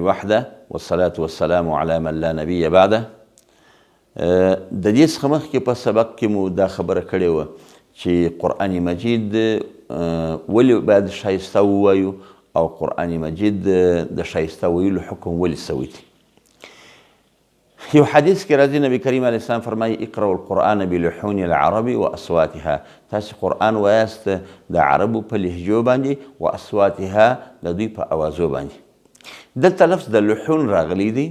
وحده والصلاة والسلام على من لا نبي بعده. د دې څخه مخکې په سبق کې مو دا خبره کړې وه چې قرآن مجید ولې باید ښایسته ووایو او قرآن مجید د ښایسته ویلو حکم ولې سوی دی. یو حدیث کې راځي نبی کریم علیه السلام فرمایي اقرأوا القرآن بلحون العرب واصواتها، تاسې قرآن وایاست د عربو په لهجو باندې و اصواتها د دوی په اوازو باندې. دلته لفظ د لحون راغلی دی.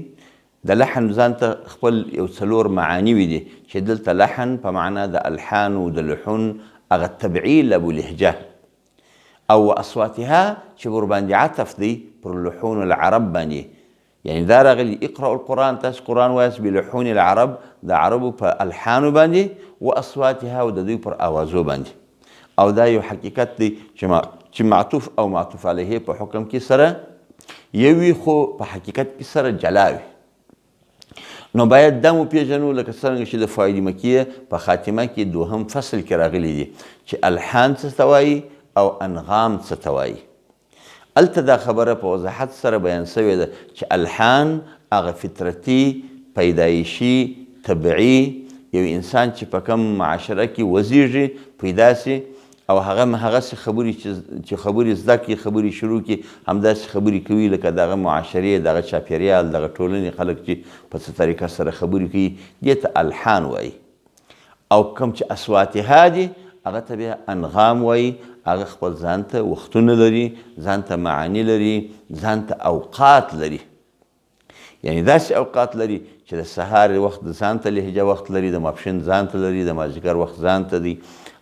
د لحن ځان ته خپل یو څلور معانی وي دي چې دلته لحن په معنا د الحان و د لحون هغه تبعیل ابو لهجه او اصواتها چې ورباندې عطف دی پر لحون العرب باندې. یعنی دا راغلی اقرأ القرآن، تاسو قرآن وایاست بلحون العرب د عربو په الحانو باندې و اصواتها او د دوی پر اوازو باندې. او دا یو حقیقت دی چې معطوف او معطوف علیه په حکم کې سره یوي خو په حقیقت کې سره جلا وي. نو باید دا مو پیژنو لکه څرنګه چې د فوائد مکیه په خاتمه کې دوهم فصل کې راغلی دي چې الحان څه ته وایي او انغام څه ته وایي. هلته دا خبره په وضاحت سره بیان شوې ده چې الحان هغه فطرتي پیدایشي طبعي یو انسان چې په کوم معاشره کې وزیږي پیدا سي او هغسې خبرې چې خبرې زده کړي خبرې شروع کړي همداسې خبرې کوي لکه دغه معاشرې دغه چاپېریال دغه ټولنې خلک چې په څه طریقه سره خبرې کوي دې ته الحان وایي. او کوم چې اصواتها دي هغه ته بیا انغام وایي. هغه خپل ځان ته وختونه لري، ځان ته معانی لري، ځان ته اوقات لري. یعنی داسې اوقات لري چې د سهار وخت ځان ته لهجه وخت لري، د ماپښین ځان ته لري، د مازدیګر وخت ځان ته دی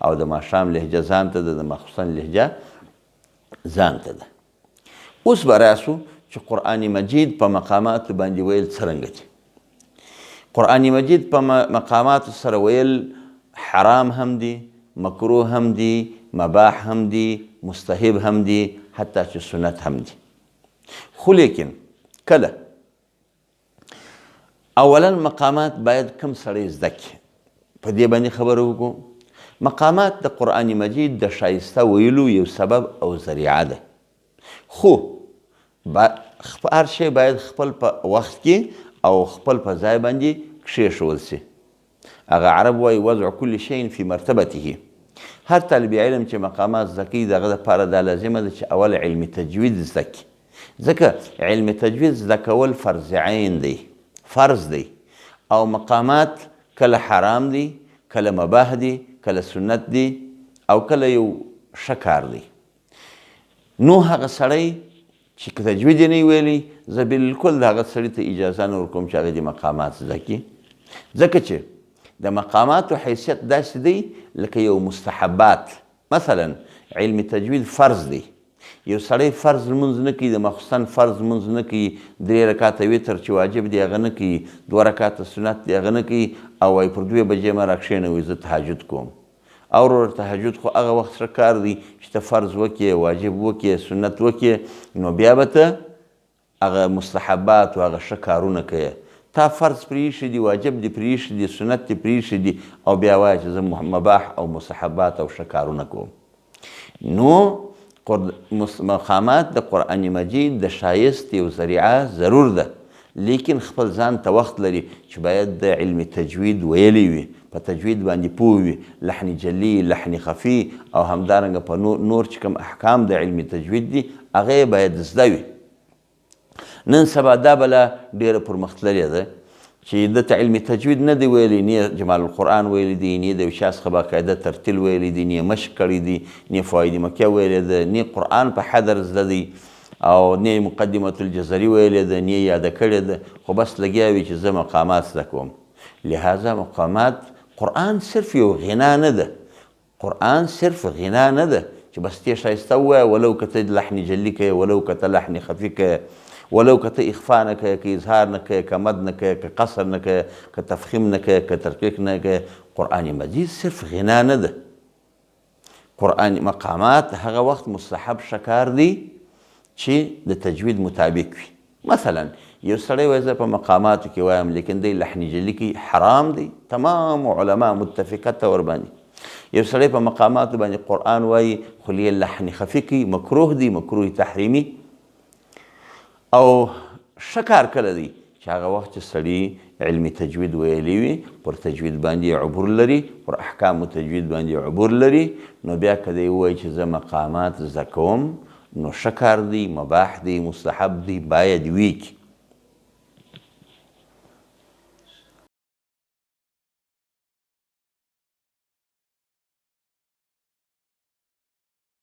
او د ماښام لهجه ځان ته ده، د ماخوستن لهجه ځان ته ده. اوس به راسو چې قرآن مجید په مقاماتو باندې ویل څرنګه دي. قرآن مجید په مقاماتو سره ویل حرام هم دی، مکروه هم دی، مباح هم دی، مستحب هم دی، حتی چې سنت هم دی. خو لیکن کله اولا مقامات باید کم سړی زده کړي. په دې باندې خبره وکړو. مقامات د قرآن مجید د ښایسته ویلو یو سبب او ذریعه ده. خو هر شی باید خپل په وخت کې او خپل په ځای باندې کښېښول سي. هغه عرب وایي وضع کل شی فی مرتبته. هر طالب علم چې مقامات زده کوي د هغه دپاره دا لازمه ده چې اول علم تجوید زده کړي. ځکه علم تجوید زده کول فرض عین دی، فرض دی. او مقامات کله حرام دی، کله مباح دی، کله سنت دی او کله یو ښه کار دی. نو هغه سړی چې تجوید یې نه ویلی زه بلکل د هغه سړي ته اجازه نه ورکوم چې هغه د مقامات زده کړي. ځکه چې د مقاماتو حیثیت داسې دی لکه یو مستحبات. مثلا علم تجوید فرض دی. یو سړی فرض لمونځ نه کوي، د ماخوستن فرض لمونځ نه کوي، 3 رکاته وتر چې واجب دی هغه نه کوي، 2 رکاته سنت دی هغه نه کوي او وایي پر 2 بجې مه راکښېنوئ زه تهجد کوم. او وروره تهجد خو هغه وخت ښه کار دی چې ته فرض وکړې، واجب وکړې، سنت وکړې، نو بیا به ته هغه مستحبات او هغه ښه کارونه کوې. تا فرض پرېښي دي، واجب دي پرېښي دي، سنت دي پرېښي دي او بیا وایه چې زه مباح او مستحبات او ښه کارونه کوم. نو مقامات د قرآن مجید د ښایست یو ذریعه ضرور ده، لیکن خپل ځان ته وخت لري چې باید د علم تجوید ویلی وي، په تجوید باندې پوه وي، لحن جلی، لحن خفي او همدارنګه په نور چې کوم احکام د علم تجوید دي هغه باید زده وي. نن سبا دا بله ډېره پرمختللې ده چې دته علم تجوید نه دی ویلی، نه جمال القرآن ویلی دی، نه د یو چا څخه باقاعده ترتیل ویلی دی، نه مشق کړی دی، نه فواید مکیه ویلی ده، نه قرآن په حدر زده دی او نه مقدمة الجزري ویلی ده، نه یاده کړې ده، خو بس لګیا وي چې زه مقامات زده کوم. لہذا مقامات قرآن صرف یو غنا نه ده. قرآن صرف غنا نه ده چې بس ته ښایسته ووایه ولو که ته لحن جلي کوې، ولو که ته لحن خفي کوې، ولو که ته اخفا نه کوې، که اظهار نه کوې، که مد نه کوې، که قصر نه کوې، که تفخیم نه کوې، که ترقیق نه کوې. قرآن مجید صرف غنا نه ده. قرآن مقامات هغه وخت مستحب ښه کار دی چې د تجوید مطابق وي. مثلا یو سړی وایي زه په مقاماتو کې وایم لیکن دی لحن جلي کوي، حرام دی. تمام علما متفقه ته ورباندې. یو سړی په مقاماتو باندې قرآن وایي خو لحن خفي کوي، مکروه دی، مکروه تحریمي. او ښه کار کله دی چې هغه وخت چې سړي علمي تجوید ویلی وي، پر تجوید باندې عبور لري، پر احکامو تجوید باندې عبور لري، نو بیا که دی ووایي چې زه مقامات زده کوم نو ښه کار دی، مباح دی، مستحب دی، باید ویې کړي.